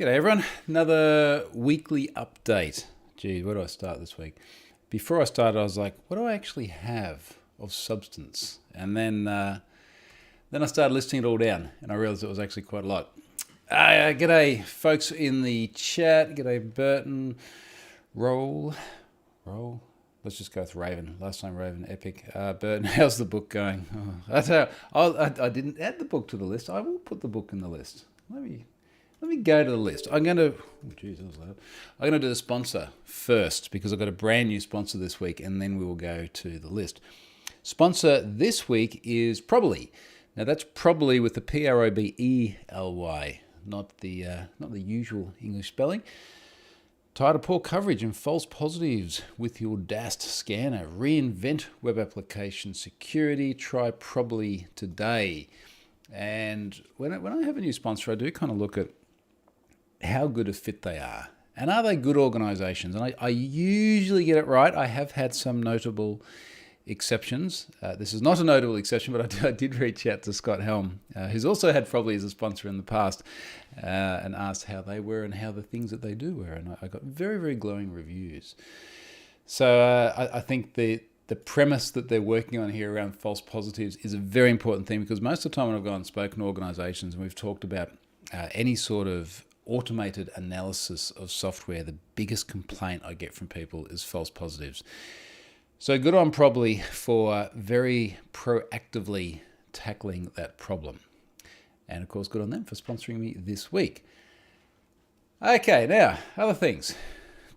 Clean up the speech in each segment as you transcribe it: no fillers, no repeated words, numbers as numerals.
G'day everyone, another weekly update. Gee, where do I start this week? Before I started, I was like, what do I actually have of substance? And then I started listing it all down, and I realized it was actually quite a lot. G'day folks in the chat. G'day Burton. Roll. Let's just go with Raven. Last name Raven, epic. Burton, how's the book going? I didn't add the book to the list. I will put the book in the list. Let me go to the list. I'm going to do the sponsor first because I've got a brand new sponsor this week, and then we will go to the list. Sponsor this week is Probably. Now that's Probably with the Probely, not the usual English spelling. Tired of poor coverage and false positives with your DAST scanner. Reinvent web application security. Try Probably today. And when I have a new sponsor, I do kind of look at how good a fit they are. And are they good organizations? And I usually get it right. I have had some notable exceptions. This is not a notable exception, but I did reach out to Scott Helm, who's also had Probably as a sponsor in the past, and asked how they were and how the things that they do were. And I got very, very glowing reviews. So I think the premise that they're working on here around false positives is a very important thing, because most of the time when I've gone and spoken to organizations and we've talked about any sort of automated analysis of software, the biggest complaint I get from people is false positives. So good on Probably for very proactively tackling that problem. And of course, good on them for sponsoring me this week. Okay, now, other things.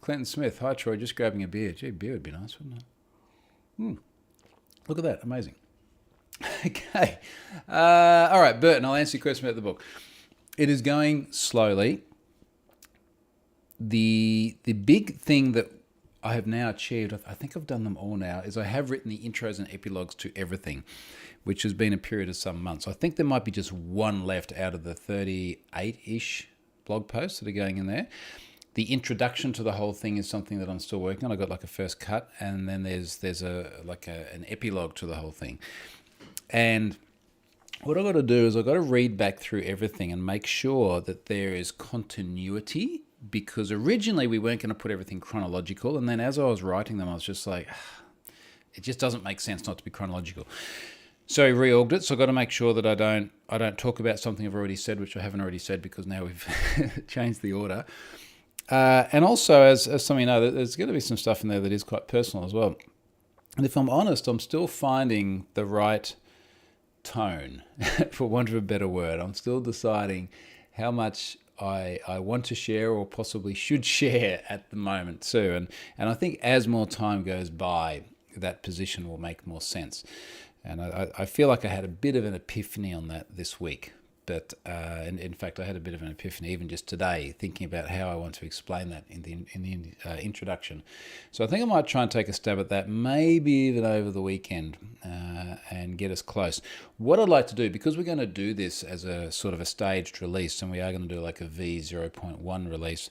Clinton Smith, hi Troy, just grabbing a beer. Gee, beer would be nice, wouldn't it? Look at that, amazing. Okay, all right, Burton, I'll answer your question about the book. It is going slowly. The big thing that I have now achieved, I think I've done them all now, is I have written the intros and epilogues to everything, which has been a period of some months. I think there might be just one left out of the 38-ish blog posts that are going in there. The introduction to the whole thing is something that I'm still working on. I got like a first cut, and then there's an epilogue to the whole thing. And what I've got to do is I've got to read back through everything and make sure that there is continuity, because originally we weren't going to put everything chronological, and then as I was writing them, I was just like, it just doesn't make sense not to be chronological. So I reorged it, so I've got to make sure that I don't talk about something I've already said, which I haven't already said, because now we've changed the order. And also, as some of you know, there's going to be some stuff in there that is quite personal as well. And if I'm honest, I'm still finding the right tone, for want of a better word. I'm still deciding how much I want to share or possibly should share at the moment too. And I think as more time goes by, that position will make more sense. And I feel like I had a bit of an epiphany on that this week. But in fact, I had a bit of an epiphany even just today, thinking about how I want to explain that in the introduction. So I think I might try and take a stab at that, maybe even over the weekend, and get us close. What I'd like to do, because we're going to do this as a sort of a staged release, and we are going to do like a V0.1 release,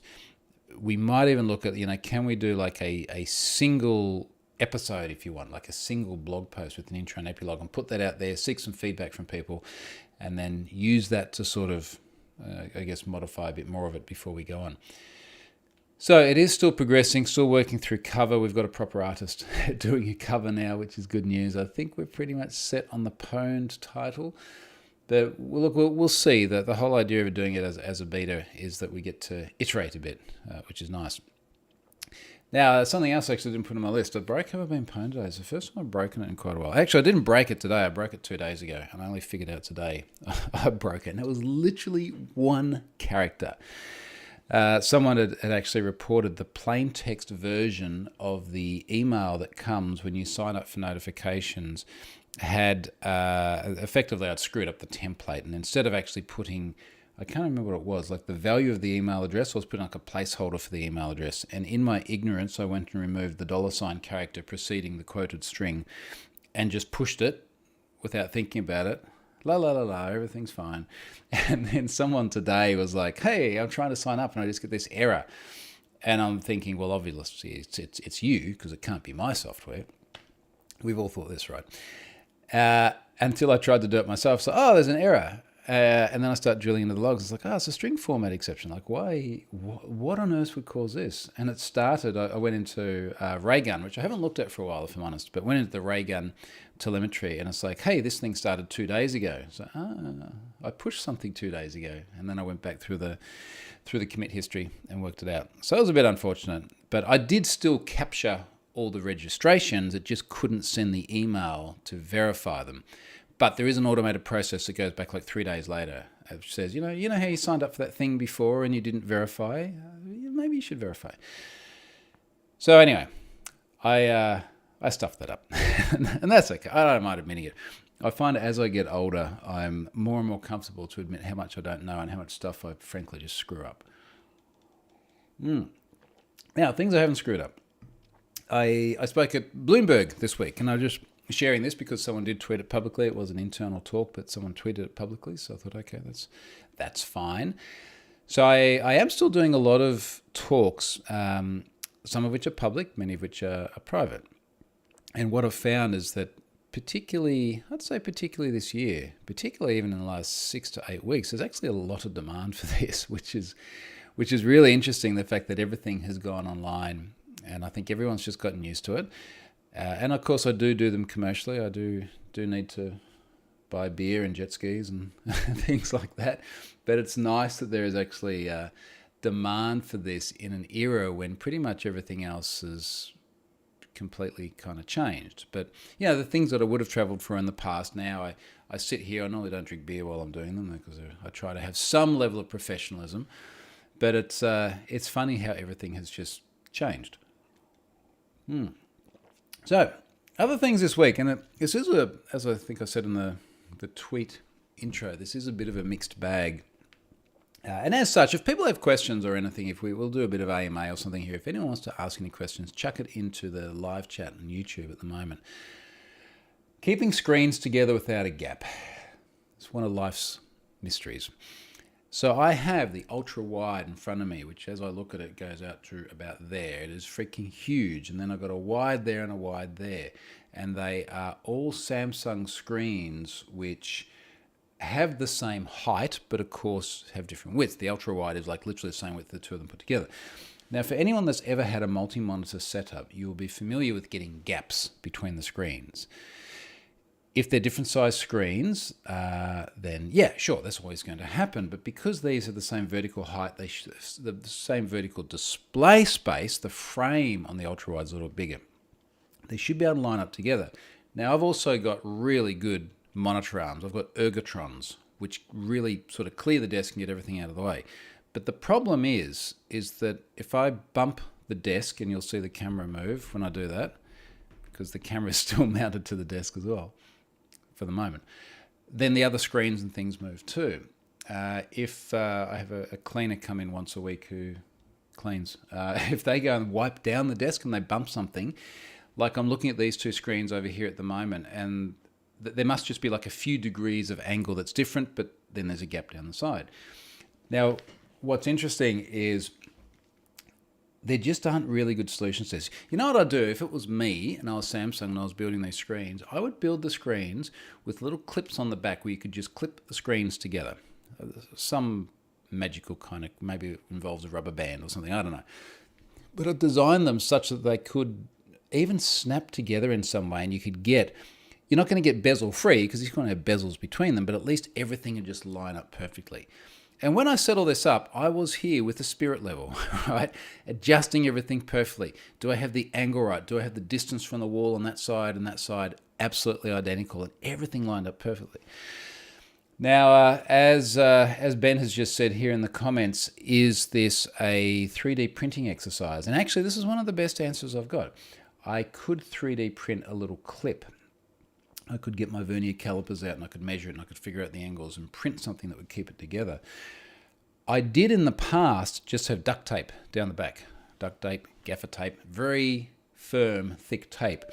we might even look at, can we do like a single episode, if you want, like a single blog post with an intro and epilogue, and put that out there, seek some feedback from people, and then use that to sort of, modify a bit more of it before we go on. So it is still progressing, still working through cover. We've got a proper artist doing a cover now, which is good news. I think we're pretty much set on the Pwned title. But we'll see. That the whole idea of doing it as a beta is that we get to iterate a bit, which is nice. Now, something else I actually didn't put on my list. A break have I been pwned today? It's the first time I've broken it in quite a while. Actually, I didn't break it today. I broke it 2 days ago, and I only figured out today I broke it. And it was literally one character. Someone had actually reported the plain text version of the email that comes when you sign up for notifications had effectively I'd screwed up the template, and instead of actually putting, I can't remember what it was, like the value of the email address, I was putting like a placeholder for the email address. And in my ignorance, I went and removed the $ character preceding the quoted string and just pushed it without thinking about it. Everything's fine. And then someone today was like, hey, I'm trying to sign up and I just get this error. And I'm thinking, well, obviously it's you, because it can't be my software. We've all thought this, right? Until I tried to do it myself. So, there's an error. And then I start drilling into the logs. It's like, it's a string format exception. Like, why? What on earth would cause this? And it started, I went into Raygun, which I haven't looked at for a while, if I'm honest, but went into the Raygun telemetry, and it's like, hey, this thing started 2 days ago. So, I pushed something 2 days ago. And then I went back through the commit history and worked it out. So it was a bit unfortunate, but I did still capture all the registrations. It just couldn't send the email to verify them. But there is an automated process that goes back like 3 days later, which says, you know how you signed up for that thing before and you didn't verify? Maybe you should verify. So anyway, I stuffed that up. And that's okay. I don't mind admitting it. I find as I get older, I'm more and more comfortable to admit how much I don't know and how much stuff I frankly just screw up. Now, things I haven't screwed up. I spoke at Bloomberg this week, and I just sharing this because someone did tweet it publicly. It was an internal talk, but someone tweeted it publicly, so I thought, okay, that's fine. So I am still doing a lot of talks, some of which are public, many of which are private. And what I've found is that particularly this year, particularly even in the last 6 to 8 weeks, there's actually a lot of demand for this, which is really interesting, the fact that everything has gone online, and I think everyone's just gotten used to it. And of course, I do them commercially. I do need to buy beer and jet skis and things like that. But it's nice that there is actually demand for this in an era when pretty much everything else is completely kind of changed. But the things that I would have traveled for in the past, now I sit here. I normally don't drink beer while I'm doing them because I try to have some level of professionalism. But it's funny how everything has just changed. So, other things this week, and this is as I think I said in the tweet intro, this is a bit of a mixed bag. And as such, if people have questions or anything, we'll do a bit of AMA or something here. If anyone wants to ask any questions, chuck it into the live chat on YouTube at the moment. Keeping screens together without a gap. It's one of life's mysteries. So I have the ultra wide in front of me, which as I look at it goes out to about there. It is freaking huge. And then I've got a wide there and a wide there. And they are all Samsung screens which have the same height, but of course have different widths. The ultra wide is like literally the same width, the two of them put together. Now, for anyone that's ever had a multi-monitor setup, you will be familiar with getting gaps between the screens. If they're different size screens, then sure, that's always going to happen. But because these are the same vertical height, the same vertical display space, the frame on the ultra-wide is a little bigger. They should be able to line up together. Now, I've also got really good monitor arms. I've got ergotrons, which really sort of clear the desk and get everything out of the way. But the problem is that if I bump the desk, and you'll see the camera move when I do that, because the camera is still mounted to the desk as well, for the moment, then the other screens and things move too. If I have a cleaner come in once a week who cleans, if they go and wipe down the desk and they bump something, like I'm looking at these two screens over here at the moment, and there must just be like a few degrees of angle that's different, but then there's a gap down the side. Now, what's interesting is there just aren't really good solutions to this. You know what I'd do? If it was me and I was Samsung and I was building these screens, I would build the screens with little clips on the back where you could just clip the screens together. Some magical kind of, maybe it involves a rubber band or something, I don't know. But I'd design them such that they could even snap together in some way, and you could get, you're not going to get bezel free because you're going to have bezels between them, but at least everything would just line up perfectly. And when I set all this up, I was here with the spirit level, right? Adjusting everything perfectly. Do I have the angle right? Do I have the distance from the wall on that side and that side absolutely identical? And everything lined up perfectly. Now, as Ben has just said here in the comments, is this a 3D printing exercise? And actually, this is one of the best answers I've got. I could 3D print a little clip. I could get my vernier calipers out and I could measure it and I could figure out the angles and print something that would keep it together. I did in the past just have duct tape down the back. Duct tape, gaffer tape, very firm, thick tape.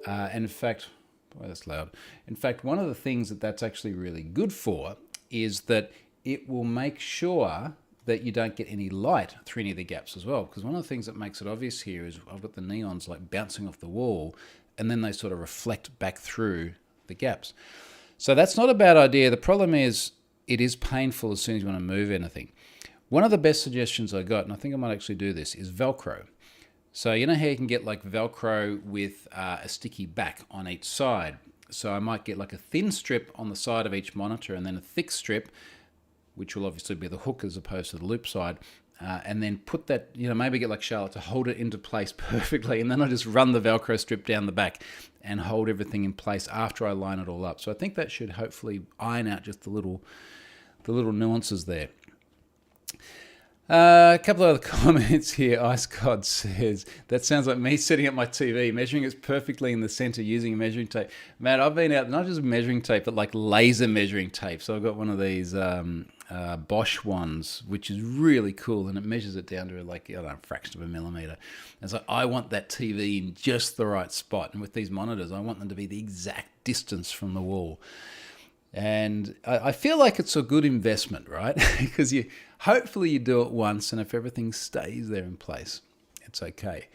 And in fact, boy, that's loud. In fact, one of the things that's actually really good for is that it will make sure that you don't get any light through any of the gaps as well. Because one of the things that makes it obvious here is I've got the neons like bouncing off the wall, and then they sort of reflect back through the gaps. So that's not a bad idea. The problem is it is painful as soon as you want to move anything. One of the best suggestions I got, and I think I might actually do this, is Velcro. So you know how you can get like Velcro with a sticky back on each side. So I might get like a thin strip on the side of each monitor and then a thick strip, which will obviously be the hook as opposed to the loop side, and then put that, maybe get like Charlotte to hold it into place perfectly, and then I just run the Velcro strip down the back and hold everything in place after I line it all up. So I think that should hopefully iron out just the little nuances there. A couple of other comments here. Ice God says, that sounds like me setting up my TV, measuring it perfectly in the center using a measuring tape. Matt, I've been out, not just measuring tape, but like laser measuring tape. So I've got one of these Bosch ones, which is really cool, and it measures it down to like, a fraction of a millimeter. And so I want that TV in just the right spot. And with these monitors, I want them to be the exact distance from the wall. And I feel like it's a good investment, right? Because hopefully you do it once, and if everything stays there in place, it's okay.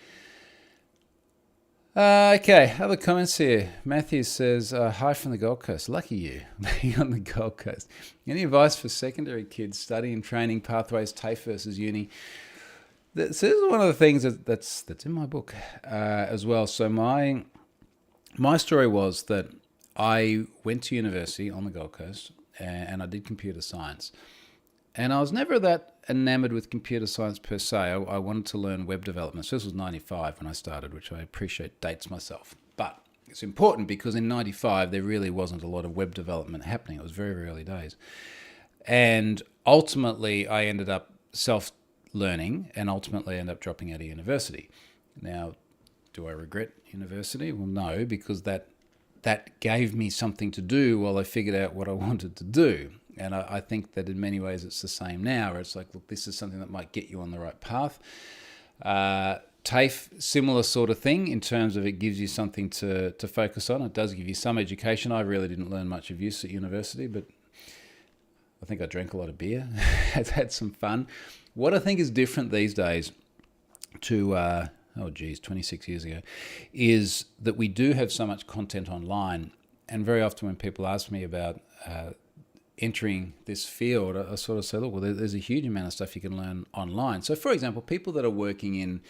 Okay, other comments here. Matthew says, hi from the Gold Coast. Lucky you, being on the Gold Coast. Any advice for secondary kids studying, training, pathways, TAFE versus uni? So this is one of the things that's in my book as well. So my story was that I went to university on the Gold Coast and I did computer science. And I was never that enamored with computer science per se. I wanted to learn web development. So this was 95 when I started, which I appreciate dates myself. But it's important because in 95, there really wasn't a lot of web development happening. It was very, very early days. And ultimately, I ended up self-learning and ultimately ended up dropping out of university. Now, do I regret university? Well, no, because that gave me something to do while I figured out what I wanted to do. And I think that in many ways it's the same now, where it's like, look, this is something that might get you on the right path. TAFE, similar sort of thing in terms of it gives you something to focus on. It does give you some education. I really didn't learn much of use at university, but I think I drank a lot of beer, had some fun. What I think is different these days to 26 years ago, is that we do have so much content online. And very often when people ask me about entering this field, I sort of say, look, well, there's a huge amount of stuff you can learn online. So for example, people that are working in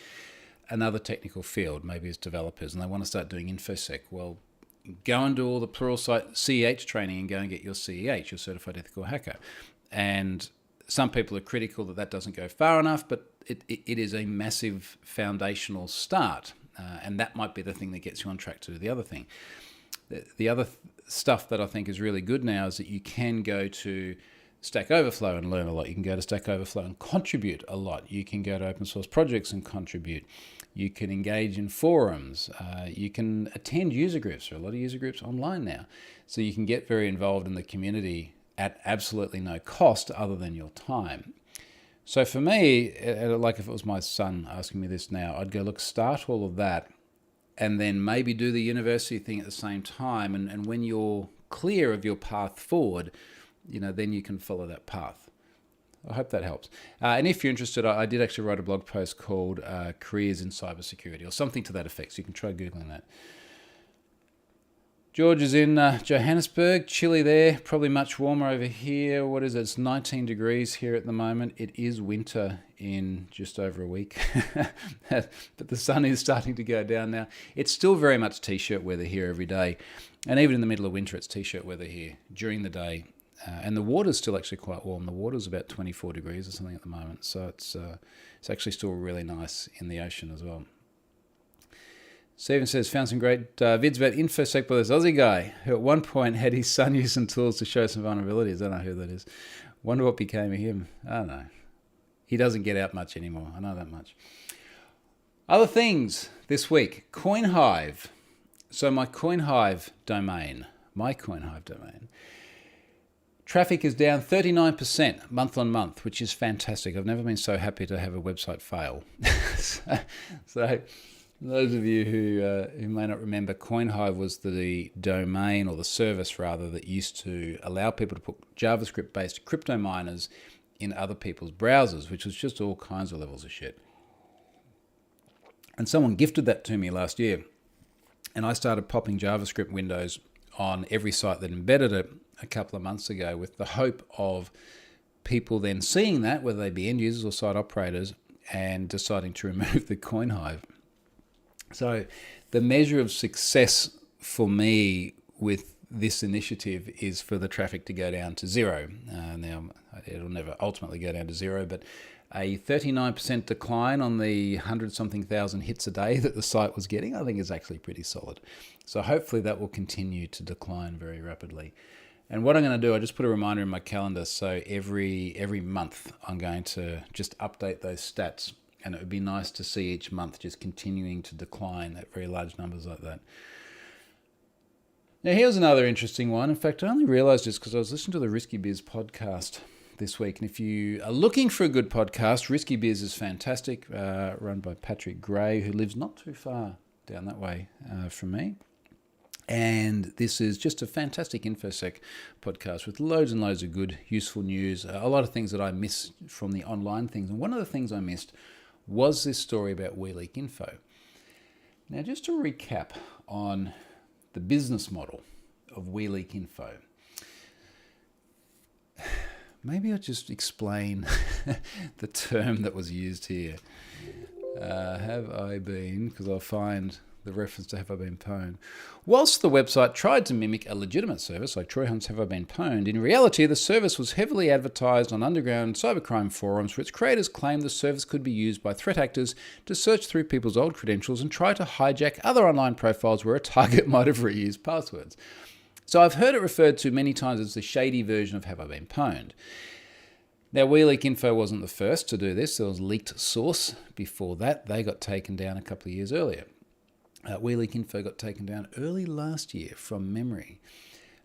another technical field, maybe as developers, and they want to start doing InfoSec, well, go and do all the Pluralsight CEH training and go and get your CEH, your Certified Ethical Hacker. And some people are critical that doesn't go far enough, but it is a massive foundational start. And that might be the thing that gets you on track to do the other thing. The other stuff that I think is really good now is that you can go to Stack Overflow and learn a lot. You can go to Stack Overflow and contribute a lot. You can go to open source projects and contribute. You can engage in forums. You can attend user groups. There are a lot of user groups online now. So you can get very involved in the community at absolutely no cost other than your time. So for me, like if it was my son asking me this now, I'd go, look, start all of that and then maybe do the university thing at the same time. And when you're clear of your path forward, then you can follow that path. I hope that helps. And if you're interested, I did actually write a blog post called Careers in Cybersecurity or something to that effect. So you can try Googling that. George is in Johannesburg, chilly there, probably much warmer over here. What is it? It's 19 degrees here at the moment. It is winter in just over a week, but the sun is starting to go down now. It's still very much t-shirt weather here every day. And even in the middle of winter, it's t-shirt weather here during the day. And the water's still actually quite warm. The water's about 24 degrees or something at the moment. So it's actually still really nice in the ocean as well. Stephen says, found some great vids about InfoSec by this Aussie guy who at one point had his son use some tools to show some vulnerabilities. I don't know who that is. Wonder what became of him. I don't know. He doesn't get out much anymore. I know that much. Other things this week. Hive. So my Hive domain, traffic is down 39% month on month, which is fantastic. I've never been so happy to have a website fail. So those of you who may not remember, Hive was the domain, or the service rather, that used to allow people to put JavaScript-based crypto miners in other people's browsers, which was just all kinds of levels of shit. And someone gifted that to me last year, and I started popping JavaScript windows on every site that embedded it a couple of months ago with the hope of people then seeing that, whether they be end users or site operators, and deciding to remove the coin Hive. So the measure of success for me with this initiative is for the traffic to go down to zero. Now, it'll never ultimately go down to zero, but a 39% decline on the 100-something thousand hits a day that the site was getting, I think is actually pretty solid. So hopefully that will continue to decline very rapidly. And what I'm going to do, I just put a reminder in my calendar, so every month I'm going to just update those stats, and it would be nice to see each month just continuing to decline at very large numbers like that. Now here's another interesting one. In fact, I only realised this because I was listening to the Risky Biz podcast this week. And if you are looking for a good podcast, Risky Biz is fantastic, run by Patrick Gray, who lives not too far down that way from me. And this is just a fantastic InfoSec podcast with loads and loads of good, useful news, a lot of things that I missed from the online things. And one of the things I missed was this story about Wheelie Info. Now, just to recap on the business model of Wheelie Info, maybe I'll just explain the term that was used here. Have I been, because I'll find the reference to Have I Been Pwned. Whilst the website tried to mimic a legitimate service like Troy Hunt's Have I Been Pwned, in reality the service was heavily advertised on underground cybercrime forums, which creators claimed the service could be used by threat actors to search through people's old credentials and try to hijack other online profiles where a target might have reused passwords. So I've heard it referred to many times as the shady version of Have I Been Pwned. Now, Wheelie Info wasn't the first to do this. There was Leaked Source before that. They got taken down a couple of years earlier. Wheelie Info got taken down early last year from memory.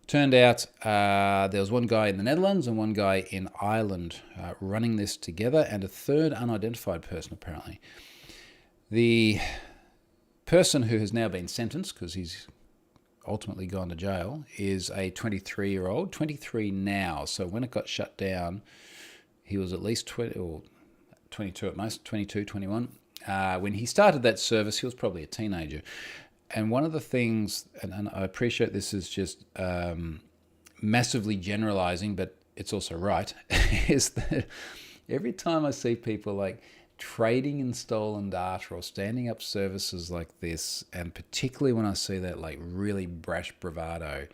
Turned out there was one guy in the Netherlands and one guy in Ireland running this together, and a third unidentified person apparently. The person who has now been sentenced, because he's ultimately gone to jail, is a 23-year-old, 23 now. So when it got shut down, he was at least 20 or 22 at most, 22, 21. When he started that service, he was probably a teenager. And one of the things, and I appreciate this is just massively generalizing, but it's also right, is that every time I see people like trading in stolen data or standing up services like this, and particularly when I see that like really brash bravado,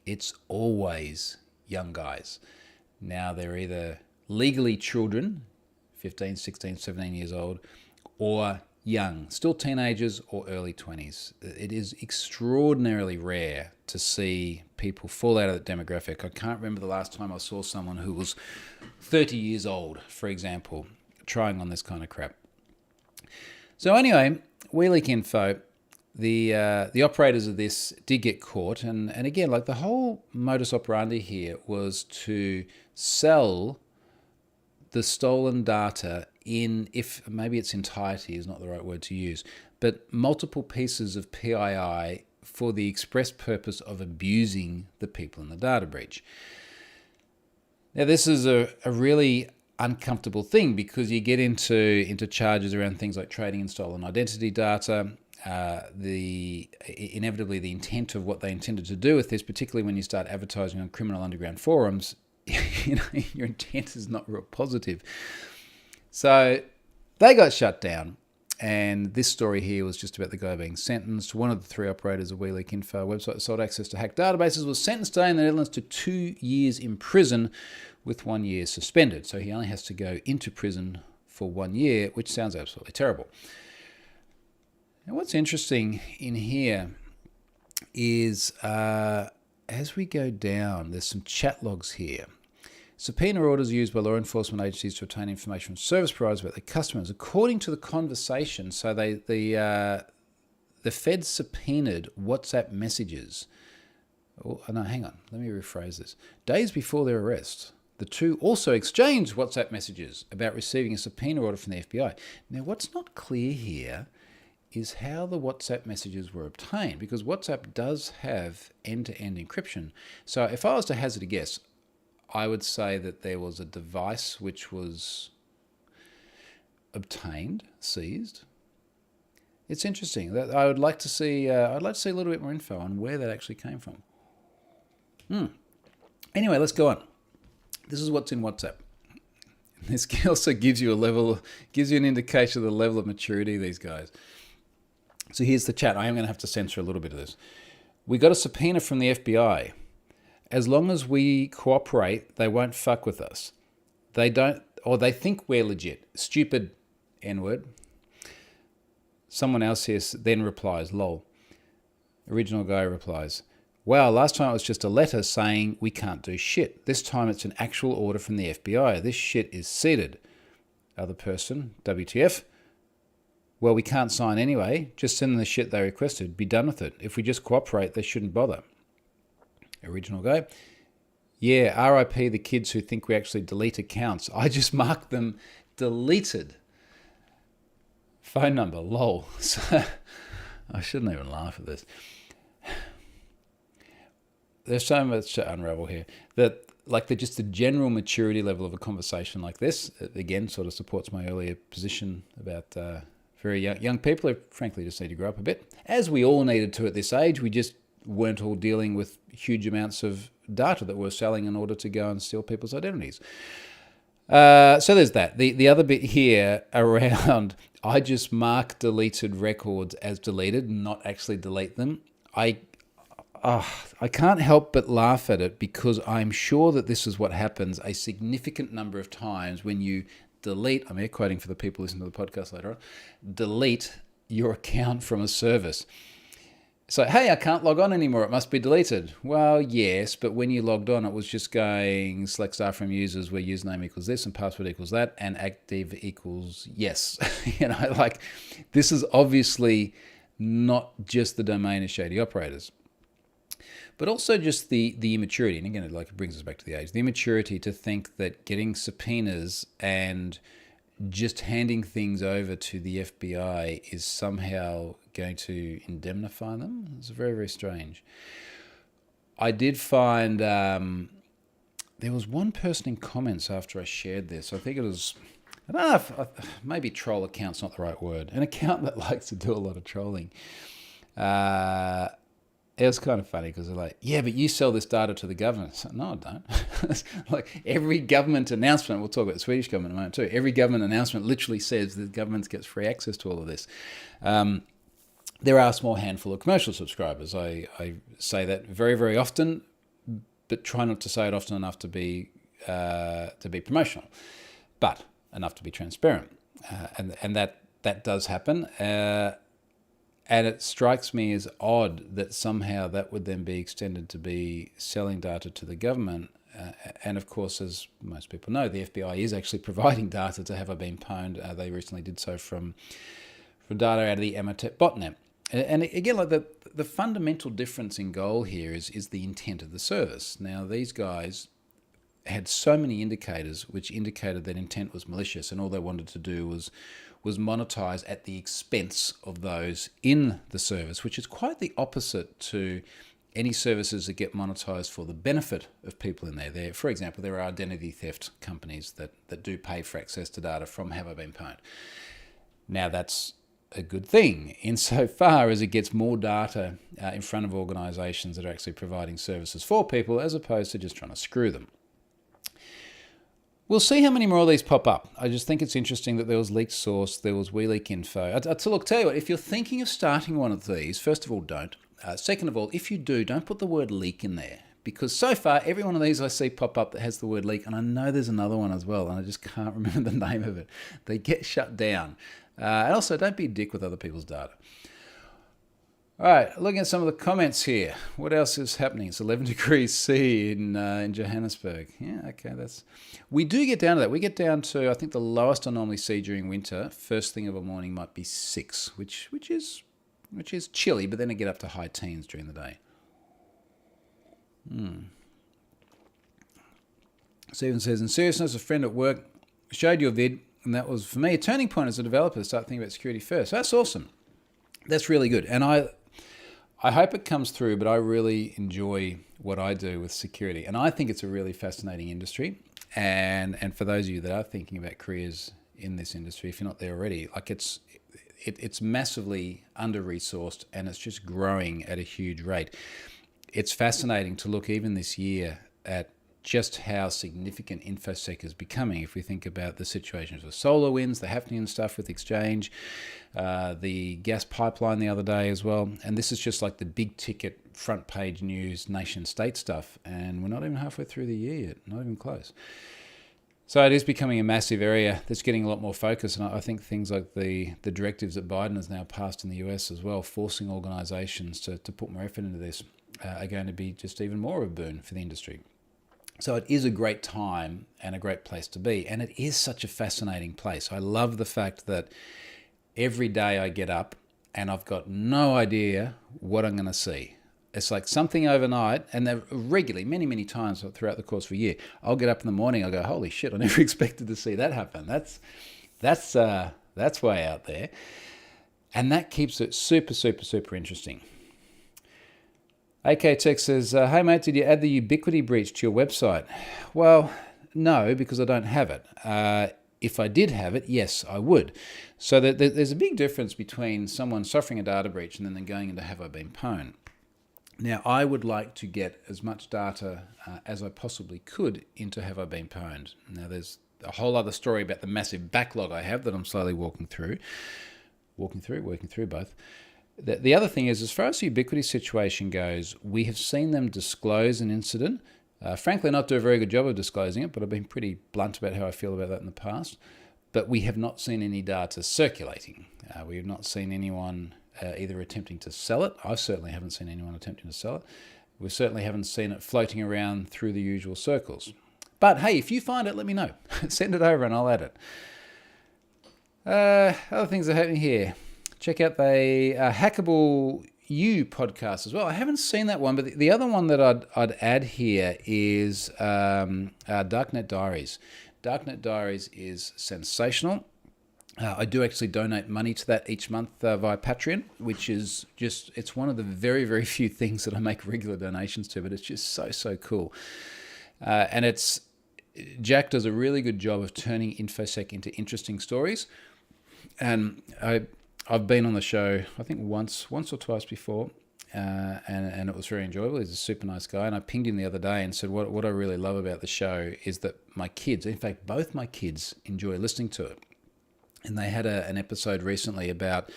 it's always young guys. Now they're either legally children, 15, 16, 17 years old, or young, still teenagers or early 20s. It is extraordinarily rare to see people fall out of that demographic. I can't remember the last time I saw someone who was 30 years old, for example, trying on this kind of crap. So anyway, Wheelie Info, the operators of this did get caught. And again, like the whole modus operandi here was to sell the stolen data in, if maybe its entirety is not the right word to use, but multiple pieces of PII for the express purpose of abusing the people in the data breach. Now, this is a really uncomfortable thing because you get into charges around things like trading in stolen identity data, inevitably the intent of what they intended to do with this, particularly when you start advertising on criminal underground forums, your intent is not real positive. So they got shut down, and this story here was just about the guy being sentenced. One of the three operators of Wheelie Info, a website that sold access to hacked databases, was sentenced today in the Netherlands to 2 years in prison with 1 year suspended. So he only has to go into prison for 1 year, which sounds absolutely terrible. Now, what's interesting in here is as we go down, there's some chat logs here. Subpoena orders used by law enforcement agencies to obtain information from service providers about their customers. According to the conversation, so the Fed subpoenaed WhatsApp messages. Oh, no, hang on. Let me rephrase this. Days before their arrest, the two also exchanged WhatsApp messages about receiving a subpoena order from the FBI. Now, what's not clear here is how the WhatsApp messages were obtained, because WhatsApp does have end-to-end encryption. So if I was to hazard a guess, I would say that there was a device which was obtained, seized. It's interesting. That I would like to see. I'd like to see a little bit more info on where that actually came from. Anyway, let's go on. This is what's in WhatsApp. This also gives you an indication of the level of maturity of these guys. So here's the chat. I am going to have to censor a little bit of this. We got a subpoena from the FBI. As long as we cooperate, they won't fuck with us. They don't, or they think we're legit. Stupid N-word. Someone else here then replies, lol. Original guy replies, wow, last time it was just a letter saying we can't do shit. This time it's an actual order from the FBI. This shit is seated. Other person, WTF. Well, we can't sign anyway. Just send them the shit they requested. Be done with it. If we just cooperate, they shouldn't bother. Original guy. Yeah, RIP the kids who think we actually delete accounts. I just marked them deleted. Phone number, lol. So, I shouldn't even laugh at this. There's so much to unravel here that, like, just the general maturity level of a conversation like this, again, sort of supports my earlier position about very young people who frankly just need to grow up a bit, as we all needed to at this age. We just weren't all dealing with huge amounts of data that we're selling in order to go and steal people's identities. So there's that. The other bit here around, I just mark deleted records as deleted, not actually delete them. I can't help but laugh at it, because I'm sure that this is what happens a significant number of times when you delete, I'm air quoting for the people listening to the podcast later on, delete your account from a service. So, hey, I can't log on anymore. It must be deleted. Well, yes, but when you logged on, it was just going select star from users where username equals this and password equals that and active equals yes. This is obviously not just the domain of shady operators, but also just the immaturity. And again, it brings us back to the age. The immaturity to think that getting subpoenas and just handing things over to the FBI is somehow going to indemnify them. It's very, very strange. I did find there was one person in comments after I shared this. I think it was, I don't know if, maybe troll account's not the right word. An account that likes to do a lot of trolling. It was kind of funny because they're like, yeah, but you sell this data to the government. So, no, I don't. Like every government announcement, we'll talk about the Swedish government in a moment too, every government announcement literally says the government gets free access to all of this. There are a small handful of commercial subscribers. I say that very, very often, but try not to say it often enough to be promotional, but enough to be transparent. And that does happen. And it strikes me as odd that somehow that would then be extended to be selling data to the government. And of course, as most people know, the FBI is actually providing data to Have I Been Pwned. They recently did so from data out of the Emotet botnet. And again, like the fundamental difference in goal here is the intent of the service. Now, these guys had so many indicators which indicated that intent was malicious, and all they wanted to do was monetize at the expense of those in the service, which is quite the opposite to any services that get monetized for the benefit of people in there. For example, there are identity theft companies that do pay for access to data from Have I Been Pwned. Now, that's a good thing insofar as it gets more data in front of organizations that are actually providing services for people, as opposed to just trying to screw them. We'll see how many more of these pop up. I just think it's interesting that there was leaked source, there was Wheelie Info. Tell you what, if you're thinking of starting one of these, first of all, don't. Second of all, if you do, don't put the word leak in there. Because so far, every one of these I see pop up that has the word leak, and I know there's another one as well, and I just can't remember the name of it. They get shut down. And also, don't be a dick with other people's data. All right, looking at some of the comments here. What else is happening? It's 11 degrees C in Johannesburg. Yeah, okay, we do get down to that. We get down to, I think the lowest I normally see during winter, first thing of a morning might be 6, which is chilly, but then I get up to high teens during the day. Stephen says, in seriousness, a friend at work showed you a vid, and that was, for me, a turning point as a developer to start thinking about security first. That's awesome. That's really good. And I hope it comes through, but I really enjoy what I do with security. And I think it's a really fascinating industry. And for those of you that are thinking about careers in this industry, if you're not there already, like it's massively under-resourced, and it's just growing at a huge rate. It's fascinating to look even this year at just how significant InfoSec is becoming. If we think about the situations with SolarWinds, the Hafnium stuff with Exchange, the gas pipeline the other day as well. And this is just like the big ticket front page news, nation state stuff. And we're not even halfway through the year yet, not even close. So it is becoming a massive area that's getting a lot more focus. And I think things like the directives that Biden has now passed in the US as well, forcing organizations to put more effort into this, are going to be just even more of a boon for the industry. So it is a great time and a great place to be. And it is such a fascinating place. I love the fact that every day I get up and I've got no idea what I'm going to see. It's like something overnight, and they're regularly, many, many times throughout the course of a year, I'll get up in the morning, I'll go, holy shit, I never expected to see that happen. That's way out there. And that keeps it super, super, super interesting. AK Tech says, hey mate, did you add the Ubiquity breach to your website? Well, no, because I don't have it. If I did have it, yes, I would. So there's a big difference between someone suffering a data breach and then going into have I been pwned. Now, I would like to get as much data as I possibly could into have I been pwned. Now, there's a whole other story about the massive backlog I have that I'm slowly working through both. The other thing is, as far as the Ubiquity situation goes, we have seen them disclose an incident. Frankly, not do a very good job of disclosing it, but I've been pretty blunt about how I feel about that in the past. But we have not seen any data circulating. We have not seen anyone either attempting to sell it. I certainly haven't seen anyone attempting to sell it. We certainly haven't seen it floating around through the usual circles. But hey, if you find it, let me know. Send it over and I'll add it. Other things are happening here. Check out the Hackable You podcast as well. I haven't seen that one, but the other one that I'd add here is Darknet Diaries. Darknet Diaries is sensational. I do actually donate money to that each month via Patreon, which is just, it's one of the very, very few things that I make regular donations to, but it's just so cool. And Jack does a really good job of turning InfoSec into interesting stories. And I've been on the show, I think once or twice before, and it was very enjoyable. He's a super nice guy. And I pinged him the other day and said, what I really love about the show is that my kids, in fact, both my kids enjoy listening to it. And they had an episode recently about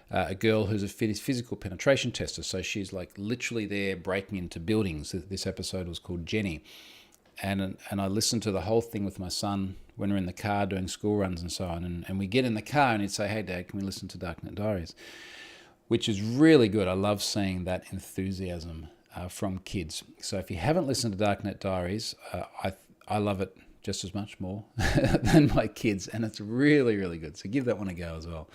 a girl who's a physical penetration tester. So she's like literally there breaking into buildings. This episode was called Jenny. And I listened to the whole thing with my son when we're in the car doing school runs and so on. And we get in the car and he'd say, hey, Dad, can we listen to Darknet Diaries? Which is really good. I love seeing that enthusiasm from kids. So if you haven't listened to Darknet Diaries, I love it just as much more than my kids. And it's really, really good. So give that one a go as well.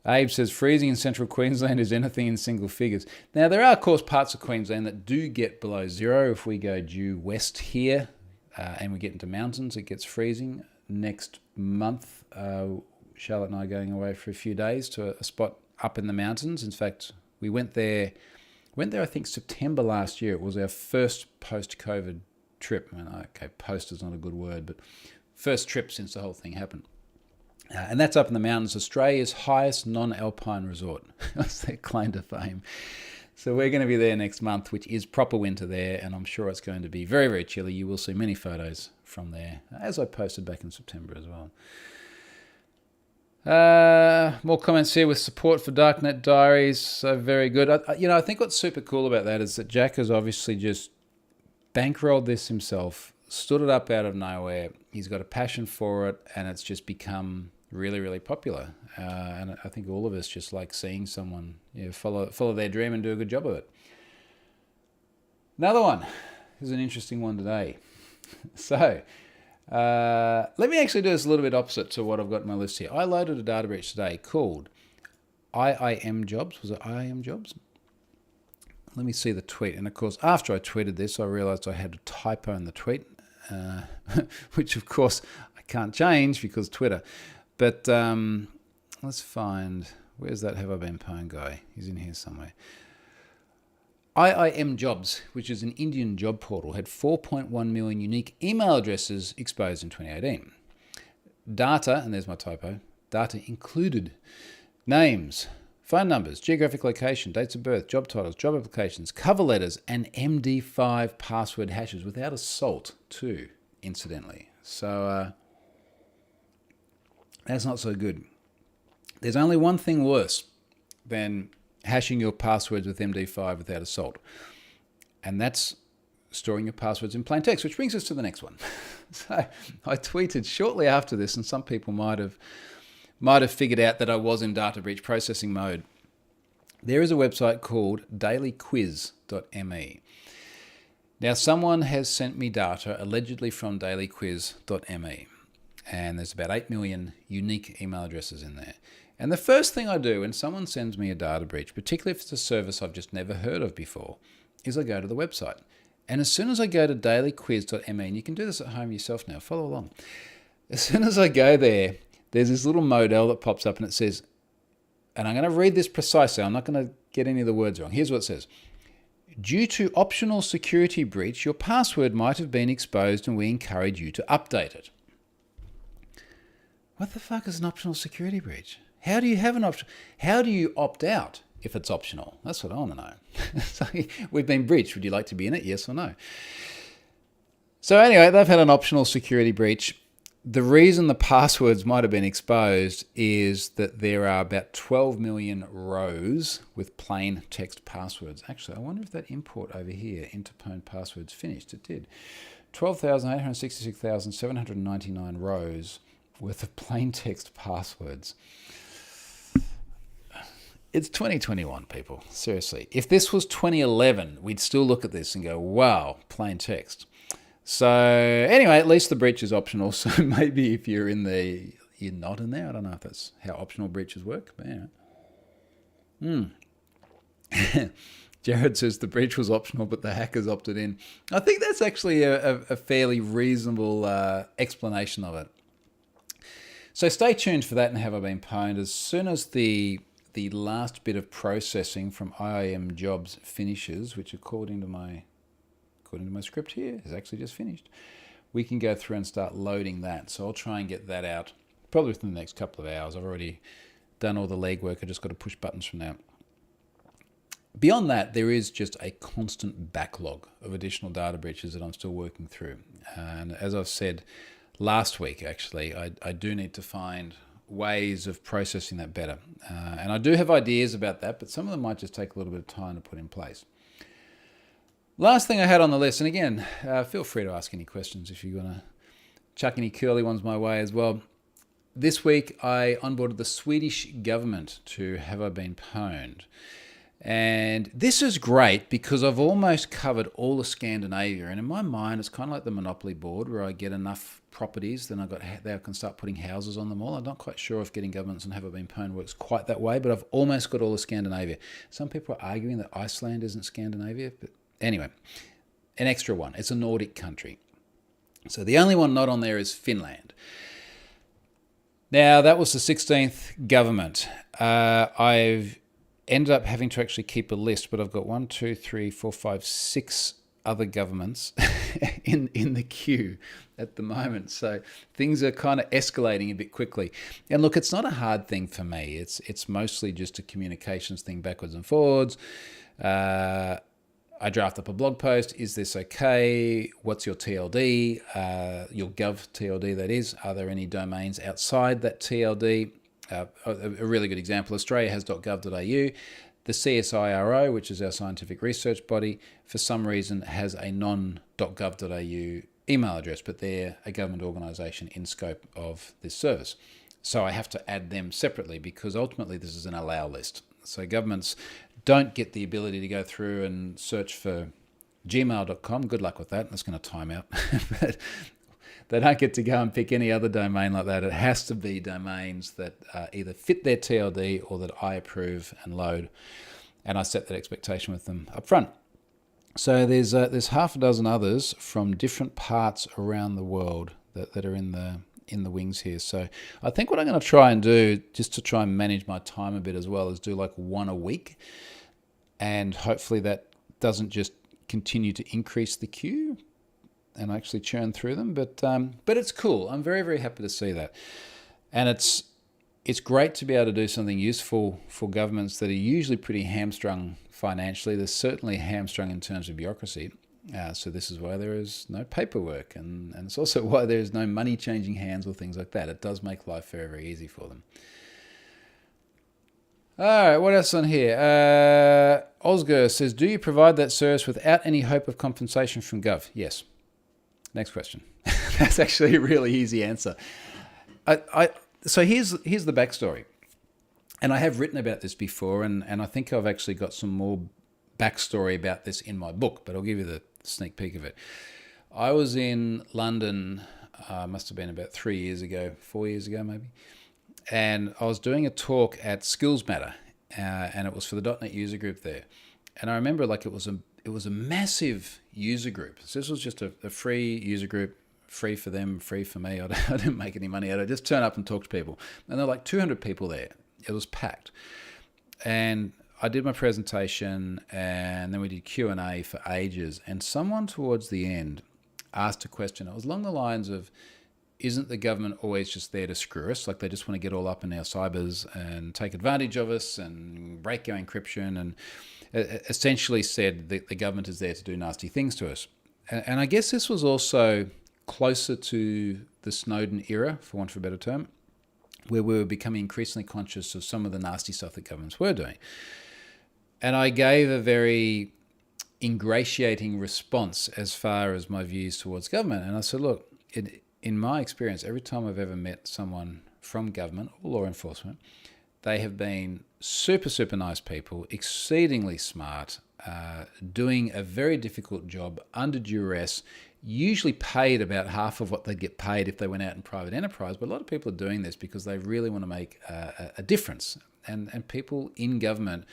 Abe says, freezing in central Queensland is anything in single figures. Now, there are, of course, parts of Queensland that do get below zero. If we go due west here and we get into mountains, it gets freezing. Next month, Charlotte and I are going away for a few days to a spot up in the mountains. In fact, we went there, I think, September last year. It was our first post-COVID trip. I mean, okay, post is not a good word, but first trip since the whole thing happened. And that's up in the mountains, Australia's highest non-alpine resort. That's their claim to fame. So we're going to be there next month, which is proper winter there, and I'm sure it's going to be very, very chilly. You will see many photos from there, as I posted back in September as well. More comments here with support for Darknet Diaries. So very good. I think what's super cool about that is that Jack has obviously just bankrolled this himself, stood it up out of nowhere. He's got a passion for it, and it's just become really, really popular. And I think all of us just like seeing someone follow their dream and do a good job of it. Another one is an interesting one today. So let me actually do this a little bit opposite to what I've got on my list here. I loaded a data breach today called IIM Jobs. Was it IIM Jobs? Let me see the tweet. And of course, after I tweeted this, I realized I had a typo in the tweet, which of course I can't change because Twitter. But let's find, where's that Have I Been Pwned guy? He's in here somewhere. IIM Jobs, which is an Indian job portal, had 4.1 million unique email addresses exposed in 2018. Data, and there's my typo, data included names, phone numbers, geographic location, dates of birth, job titles, job applications, cover letters, and MD5 password hashes without a salt too, incidentally. So that's not so good. There's only one thing worse than hashing your passwords with MD5 without a salt, and that's storing your passwords in plain text, which brings us to the next one. So I tweeted shortly after this, and some people might have figured out that I was in data breach processing mode. There is a website called dailyquiz.me. Now, someone has sent me data allegedly from dailyquiz.me, and there's about 8 million unique email addresses in there. And the first thing I do when someone sends me a data breach, particularly if it's a service I've just never heard of before, is I go to the website. And as soon as I go to dailyquiz.me, and you can do this at home yourself now, follow along. As soon as I go there, there's this little modal that pops up and it says, and I'm going to read this precisely, I'm not going to get any of the words wrong. Here's what it says. Due to optional security breach, your password might have been exposed and we encourage you to update it. What the fuck is an optional security breach? How do you have an option? How do you opt out if it's optional? That's what I want to know. So, we've been breached. Would you like to be in it? Yes or no? So anyway, they've had an optional security breach. The reason the passwords might have been exposed is that there are about 12 million rows with plain text passwords. Actually, I wonder if that import over here into Pwned passwords finished. It did. 12,866,799 rows worth of plain text passwords. It's 2021, people. Seriously. If this was 2011, we'd still look at this and go, wow, plain text. So anyway, at least the breach is optional. So maybe if you're in there, you're not in there. I don't know if that's how optional breaches work. But anyway. Jared says the breach was optional, but the hackers opted in. I think that's actually a fairly reasonable explanation of it. So stay tuned for that and Have I Been Pwned. As soon as the last bit of processing from IIM jobs finishes, which according to my script here is actually just finished, we can go through and start loading that. So I'll try and get that out probably within the next couple of hours. I've already done all the legwork. I just got to push buttons from now. Beyond that, there is just a constant backlog of additional data breaches that I'm still working through. And as I've said last week, actually, I do need to find ways of processing that better. And I do have ideas about that, but some of them might just take a little bit of time to put in place. Last thing I had on the list, and again, feel free to ask any questions if you want to chuck any curly ones my way as well. This week, I onboarded the Swedish Government to Have I Been Pwned. And this is great because I've almost covered all of Scandinavia. And in my mind, it's kind of like the Monopoly board where I get enough properties, then I can start putting houses on them all. I'm not quite sure if getting governments and Have I Been Pwned works quite that way, but I've almost got all of Scandinavia. Some people are arguing that Iceland isn't Scandinavia, but anyway, an extra one. It's a Nordic country. So the only one not on there is Finland. Now, that was the 16th government. I've ended up having to actually keep a list, but I've got 1, 2, 3, 4, 5, 6 other governments in the queue at the moment. So things are kind of escalating a bit quickly. And look, it's not a hard thing for me. It's mostly just a communications thing backwards and forwards. I draft up a blog post. Is this okay? What's your TLD? Your gov TLD, that is. Are there any domains outside that TLD? A really good example, Australia has .gov.au. The CSIRO, which is our scientific research body, for some reason has a non.gov.au email address, but they're a government organisation in scope of this service. So I have to add them separately because ultimately this is an allow list. So governments don't get the ability to go through and search for gmail.com. Good luck with that. That's going to time out. But they don't get to go and pick any other domain like that. It has to be domains that either fit their TLD or that I approve and load. And I set that expectation with them up front. So there's half a dozen others from different parts around the world that are in the wings here. So I think what I'm going to try and do, just to try and manage my time a bit as well, is do like one a week. And hopefully that doesn't just continue to increase the queue and actually churn through them. But it's cool. I'm very, very happy to see that. And it's it's great to be able to do something useful for governments that are usually pretty hamstrung financially. They're certainly hamstrung in terms of bureaucracy. So this is why there is no paperwork, and it's also why there is no money changing hands or things like that. It does make life very, very easy for them. All right, what else on here? Osgur says, do you provide that service without any hope of compensation from Gov? Yes. Next question. That's actually a really easy answer. So here's the backstory. And I have written about this before, and I think I've actually got some more backstory about this in my book, but I'll give you the sneak peek of it. I was in London, must have been about 4 years ago maybe, and I was doing a talk at Skills Matter, and it was for the .NET user group there. And I remember it was a massive user group. So this was just a free user group, free for them, free for me. I didn't make any money out of it. Just turn up and talk to people. And there were like 200 people there. It was packed. And I did my presentation, and then we did Q&A for ages. And someone towards the end asked a question. It was along the lines of, isn't the government always just there to screw us? Like they just want to get all up in our cybers and take advantage of us and break our encryption, and essentially said that the government is there to do nasty things to us. And I guess this was also closer to the Snowden era, for want of a better term, where we were becoming increasingly conscious of some of the nasty stuff that governments were doing. And I gave a very ingratiating response as far as my views towards government. And I said, look, in my experience, every time I've ever met someone from government or law enforcement, they have been super, super nice people, exceedingly smart, doing a very difficult job under duress, usually paid about half of what they'd get paid if they went out in private enterprise. But a lot of people are doing this because they really want to make a difference. And people in government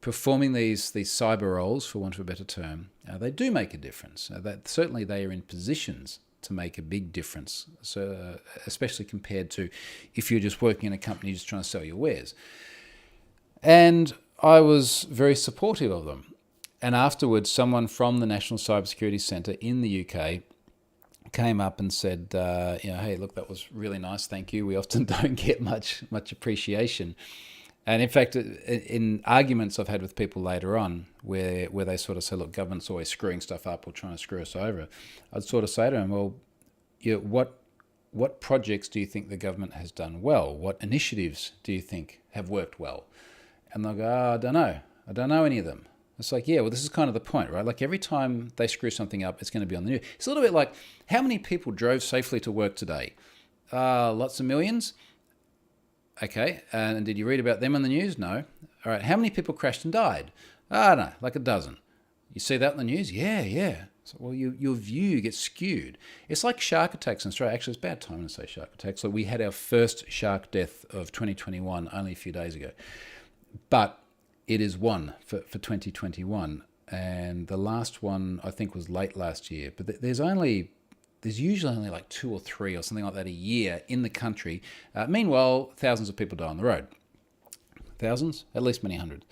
performing these cyber roles, for want of a better term, they do make a difference. Certainly they are in positions to make a big difference, so especially compared to if you're just working in a company just trying to sell your wares. And I was very supportive of them. And afterwards, someone from the National Cybersecurity Centre in the UK came up and said, hey, look, that was really nice, thank you. We often don't get much appreciation. And in fact, in arguments I've had with people later on, where they sort of say, look, government's always screwing stuff up or trying to screw us over, I'd sort of say to them, well, what projects do you think the government has done well? What initiatives do you think have worked well? And they'll go, I don't know. I don't know any of them. It's like, yeah, well, this is kind of the point, right? Like every time they screw something up, it's going to be on the news. It's a little bit like, how many people drove safely to work today? Lots of millions. Okay, and did you read about them on the news? No. All right, how many people crashed and died? No, like a dozen. You see that in the news? Yeah. So, well, your view gets skewed. It's like shark attacks in Australia. Actually, it's bad time to say shark attacks. So we had our first shark death of 2021 only a few days ago. But it is one for 2021. And the last one, I think, was late last year. But there's usually only like 2 or 3 or something like that a year in the country. Meanwhile, thousands of people die on the road. Thousands? At least many hundreds.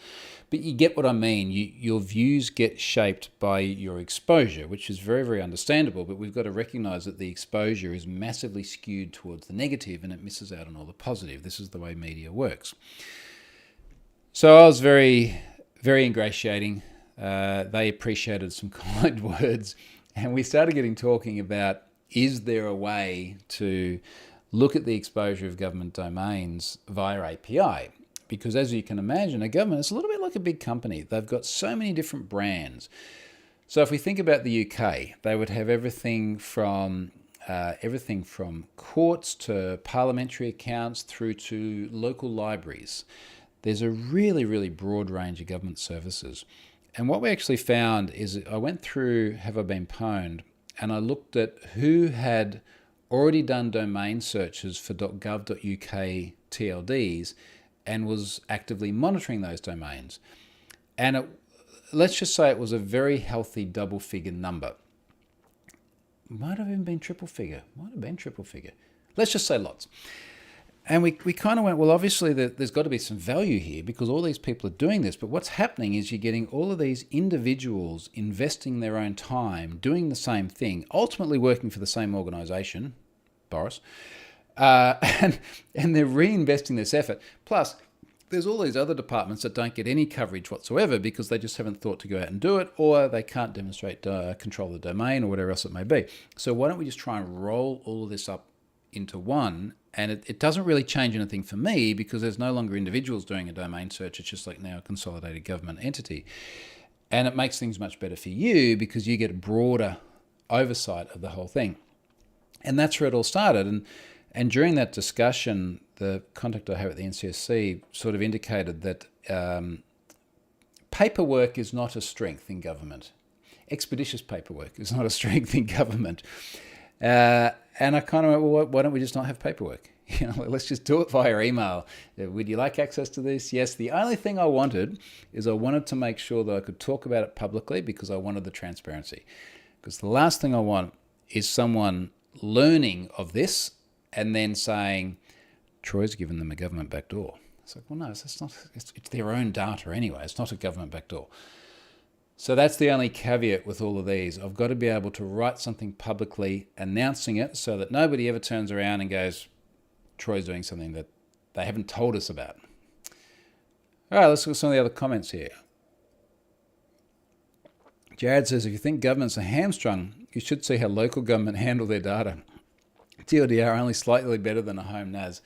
But you get what I mean. Your views get shaped by your exposure, which is very, very understandable. But we've got to recognize that the exposure is massively skewed towards the negative and it misses out on all the positive. This is the way media works. So I was very, very ingratiating. They appreciated some kind words. And we started talking about, is there a way to look at the exposure of government domains via API? Because as you can imagine, a government is a little bit like a big company. They've got so many different brands. So if we think about the UK, they would have everything from courts to parliamentary accounts through to local libraries. There's a really, really broad range of government services. And what we actually found is I went through Have I Been Pwned, and I looked at who had already done domain searches for .gov.uk TLDs and was actively monitoring those domains. And let's just say it was a very healthy double-figure number. Might have even been triple figure. Let's just say lots. And we kind of went, well, obviously there's got to be some value here because all these people are doing this. But what's happening is you're getting all of these individuals investing their own time, doing the same thing, ultimately working for the same organisation, Boris, And they're reinvesting this effort. Plus, there's all these other departments that don't get any coverage whatsoever because they just haven't thought to go out and do it, or they can't demonstrate control of the domain or whatever else it may be. So why don't we just try and roll all of this up into one? And it doesn't really change anything for me because there's no longer individuals doing a domain search. It's just like now a consolidated government entity. And it makes things much better for you because you get a broader oversight of the whole thing. And that's where it all started. And during that discussion, the contact I have at the NCSC sort of indicated that paperwork is not a strength in government. Expeditious paperwork is not a strength in government. And I kind of went, well, why don't we just not have paperwork? Let's just do it via email. Would you like access to this? Yes. The only thing I wanted is I wanted to make sure that I could talk about it publicly because I wanted the transparency. Because the last thing I want is someone learning of this and then saying, Troy's given them a government backdoor. It's like, well, no, it's their own data anyway. It's not a government backdoor. So that's the only caveat with all of these. I've got to be able to write something publicly announcing it so that nobody ever turns around and goes, Troy's doing something that they haven't told us about. All right, let's look at some of the other comments here. Jared says, if you think governments are hamstrung, you should see how local government handle their data. TLDR only slightly better than a home NAS.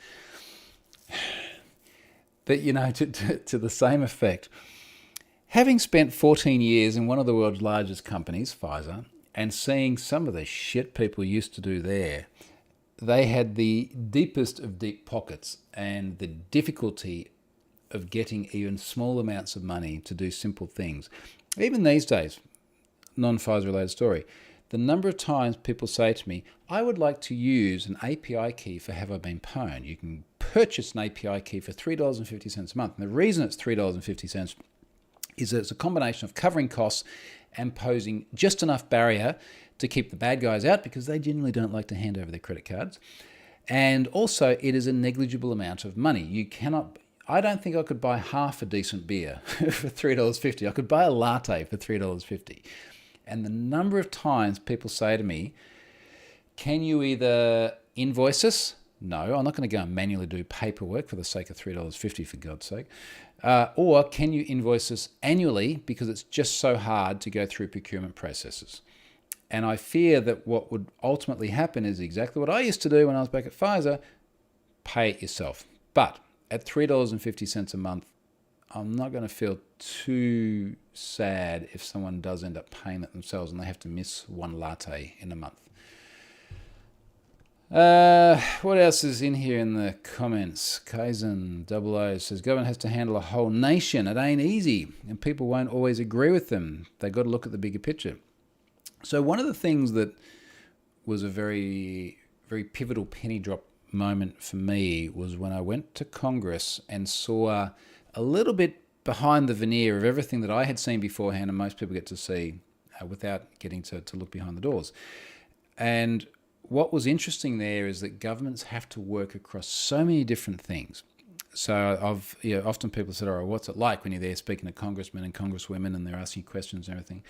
But, to the same effect, having spent 14 years in one of the world's largest companies, Pfizer, and seeing some of the shit people used to do there, they had the deepest of deep pockets and the difficulty of getting even small amounts of money to do simple things. Even these days, non-Pfizer related story, the number of times people say to me, I would like to use an API key for Have I Been Pwned. You can purchase an API key for $3.50 a month. And the reason it's $3.50 is that it's a combination of covering costs and posing just enough barrier to keep the bad guys out because they generally don't like to hand over their credit cards. And also it is a negligible amount of money. I don't think I could buy half a decent beer for $3.50. I could buy a latte for $3.50. And the number of times people say to me, can you either invoice us? No, I'm not going to go and manually do paperwork for the sake of $3.50, for God's sake. Or can you invoice us annually because it's just so hard to go through procurement processes? And I fear that what would ultimately happen is exactly what I used to do when I was back at Pfizer, pay it yourself. But at $3.50 a month, I'm not going to feel too sad if someone does end up paying it themselves and they have to miss one latte in a month. What else is in here in the comments? Kaizen 00 says, government has to handle a whole nation. It ain't easy, and people won't always agree with them. They've got to look at the bigger picture. So one of the things that was a very, very pivotal penny drop moment for me was when I went to Congress and saw a little bit behind the veneer of everything that I had seen beforehand and most people get to see without getting to look behind the doors. And what was interesting there is that governments have to work across so many different things. So often people said, "Oh, what's it like when you're there speaking to congressmen and congresswomen and they're asking questions and everything?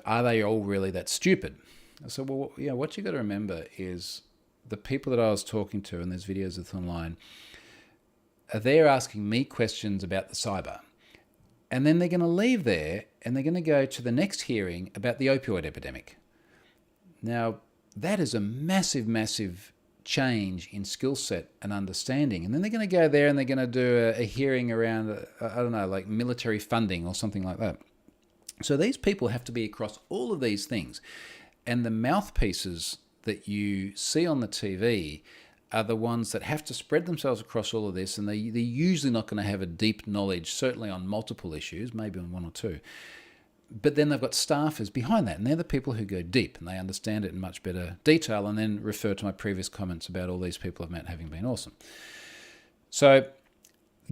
Are they all really that stupid?" I said, "Well, what you got to remember is the people that I was talking to, and there's videos of them online, are there asking me questions about the cyber, and then they're going to leave there and they're going to go to the next hearing about the opioid epidemic. Now, that is a massive, massive change in skill set and understanding. And then they're going to go there and they're going to do a hearing around, like military funding or something like that. So these people have to be across all of these things. And the mouthpieces that you see on the TV are the ones that have to spread themselves across all of this. And they're usually not going to have a deep knowledge, certainly on multiple issues, maybe on one or two. But then they've got staffers behind that, and they're the people who go deep, and they understand it in much better detail, and then refer to my previous comments about all these people I've met having been awesome. So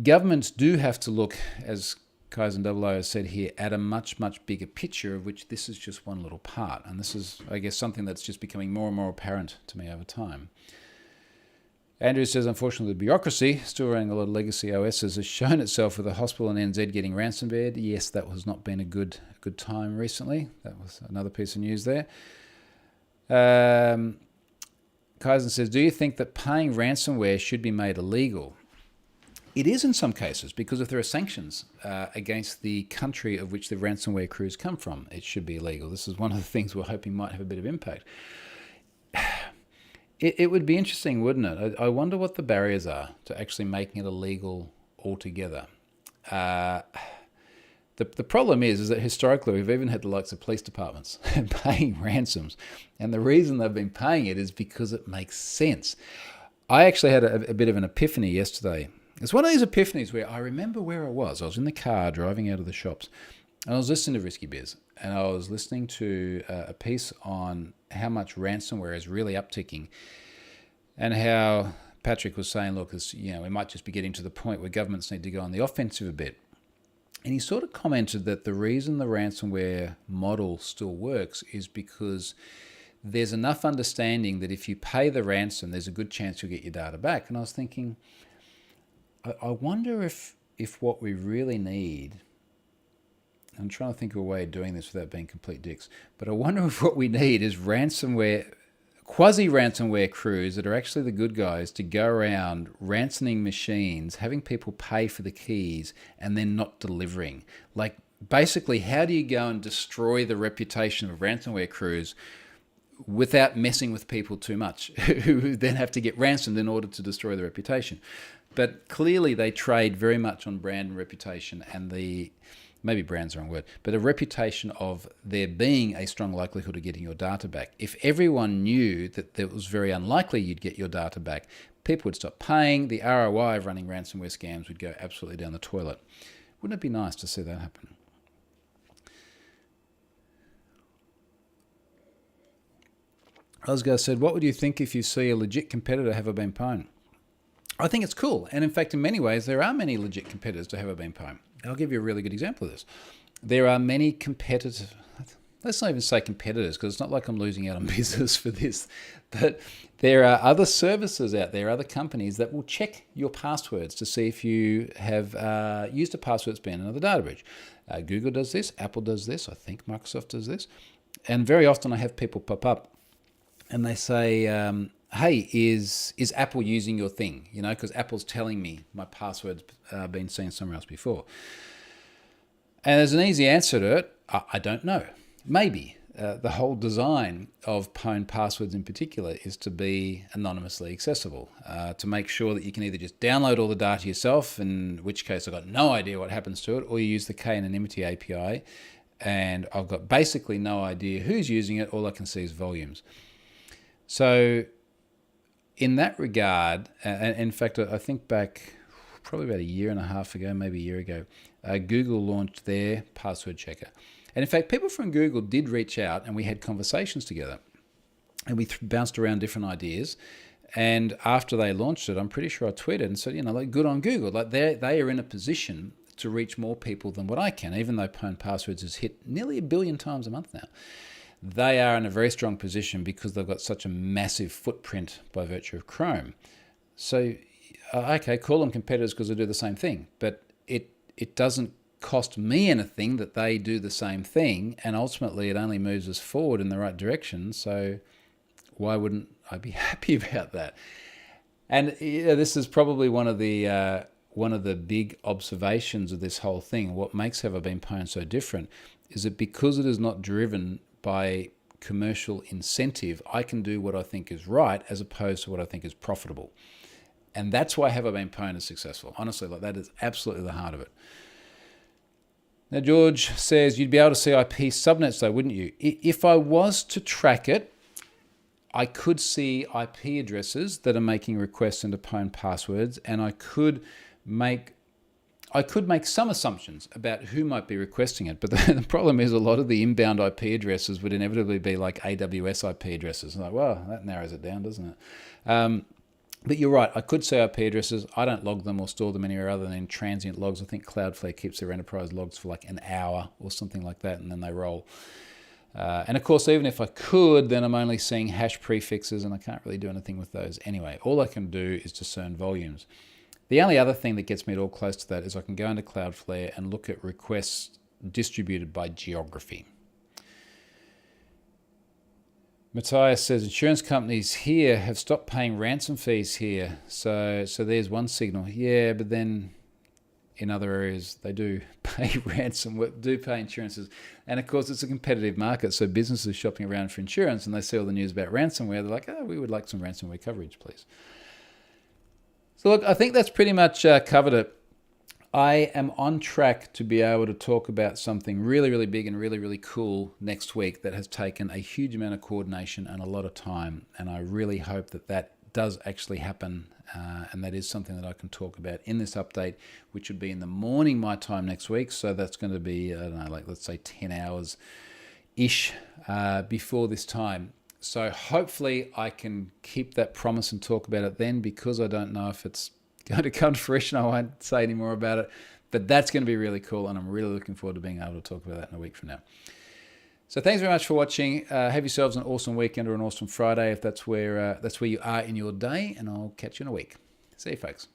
governments do have to look, as Kaizen 00 has said here, at a much, much bigger picture, of which this is just one little part. And this is, I guess, something that's just becoming more and more apparent to me over time. Andrew says, unfortunately, the bureaucracy, still running a lot of legacy OSs, has shown itself with the hospital in NZ getting ransomware. Yes, that has not been a good time recently. That was another piece of news there. Kaizen says, do you think that paying ransomware should be made illegal? It is in some cases, because if there are sanctions against the country of which the ransomware crews come from, it should be illegal. This is one of the things we're hoping might have a bit of impact. It would be interesting, wouldn't it? I wonder what the barriers are to actually making it illegal altogether. The problem is that historically we've even had the likes of police departments paying ransoms. And the reason they've been paying it is because it makes sense. I actually had a bit of an epiphany yesterday. It's one of these epiphanies where I remember where I was. I was in the car driving out of the shops and I was listening to Risky Biz, and I was listening to a piece on how much ransomware is really upticking and how Patrick was saying, look, we might just be getting to the point where governments need to go on the offensive a bit. And he sort of commented that the reason the ransomware model still works is because there's enough understanding that if you pay the ransom, there's a good chance you'll get your data back. And I was thinking, I wonder if what we really need, I'm trying to think of a way of doing this without being complete dicks, but I wonder if what we need is quasi-ransomware crews that are actually the good guys to go around ransoming machines, having people pay for the keys, and then not delivering. Like, basically, how do you go and destroy the reputation of ransomware crews without messing with people too much, who then have to get ransomed in order to destroy the reputation? But clearly they trade very much on brand and reputation, and maybe brand's the wrong word, but a reputation of there being a strong likelihood of getting your data back. If everyone knew that it was very unlikely you'd get your data back, people would stop paying. The ROI of running ransomware scams would go absolutely down the toilet. Wouldn't it be nice to see that happen? Osgar said, what would you think if you see a legit competitor have been pwned? I think it's cool. And in fact, in many ways, there are many legit competitors to have been pwned. I'll give you a really good example of this. There are many competitors, let's not even say competitors, because it's not like I'm losing out on business for this, but there are other services out there, other companies that will check your passwords to see if you have used a password that's been in another data breach. Google does this, Apple does this, I think Microsoft does this. And very often I have people pop up and they say, hey, is Apple using your thing? Because Apple's telling me my password's been seen somewhere else before. And there's an easy answer to it. I don't know. Maybe. The whole design of Pwned passwords in particular is to be anonymously accessible, to make sure that you can either just download all the data yourself, in which case I've got no idea what happens to it, or you use the K-anonymity API, and I've got basically no idea who's using it. All I can see is volumes. So in that regard, and in fact, I think back probably about a year and a half ago, maybe a year ago, Google launched their password checker. And in fact, people from Google did reach out and we had conversations together. And we bounced around different ideas. And after they launched it, I'm pretty sure I tweeted and said, good on Google. Like they are in a position to reach more people than what I can, even though Pwned passwords has hit nearly 1 billion times a month now. They are in a very strong position because they've got such a massive footprint by virtue of Chrome. So, okay, call them competitors because they do the same thing, but it doesn't cost me anything that they do the same thing, and ultimately it only moves us forward in the right direction, so why wouldn't I be happy about that? And this is probably one of the big observations of this whole thing. What makes Have I Been Pwned so different is that because it is not driven by commercial incentive, I can do what I think is right as opposed to what I think is profitable. And that's why Have I Been Pwned is successful. Honestly, that is absolutely the heart of it. Now, George says, you'd be able to see IP subnets though, wouldn't you? If I was to track it, I could see IP addresses that are making requests into Pwned passwords, and I could make some assumptions about who might be requesting it, but the problem is a lot of the inbound IP addresses would inevitably be like AWS IP addresses. Like, well, that narrows it down, doesn't it? But you're right, I could say IP addresses. I don't log them or store them anywhere other than in transient logs. I think Cloudflare keeps their enterprise logs for like an hour or something like that, and then they roll. And of course, even if I could, then I'm only seeing hash prefixes, and I can't really do anything with those anyway. All I can do is discern volumes. The only other thing that gets me at all close to that is I can go into Cloudflare and look at requests distributed by geography. Matthias says insurance companies here have stopped paying ransom fees here. So there's one signal. Yeah, but then in other areas they do pay do pay insurances. And of course it's a competitive market. So businesses are shopping around for insurance and they see all the news about ransomware. They're like, oh, we would like some ransomware coverage, please. So look, I think that's pretty much covered it. I am on track to be able to talk about something really, really big and really, really cool next week that has taken a huge amount of coordination and a lot of time. And I really hope that that does actually happen. And that is something that I can talk about in this update, which would be in the morning my time next week. So that's going to be, I don't know, like let's say 10 hours-ish before this time. So hopefully I can keep that promise and talk about it then, because I don't know if it's going to come to fruition. I won't say any more about it, but that's going to be really cool, and I'm really looking forward to being able to talk about that in a week from now. So thanks very much for watching. Have yourselves an awesome weekend or an awesome Friday if that's where you are in your day, and I'll catch you in a week. See you, folks.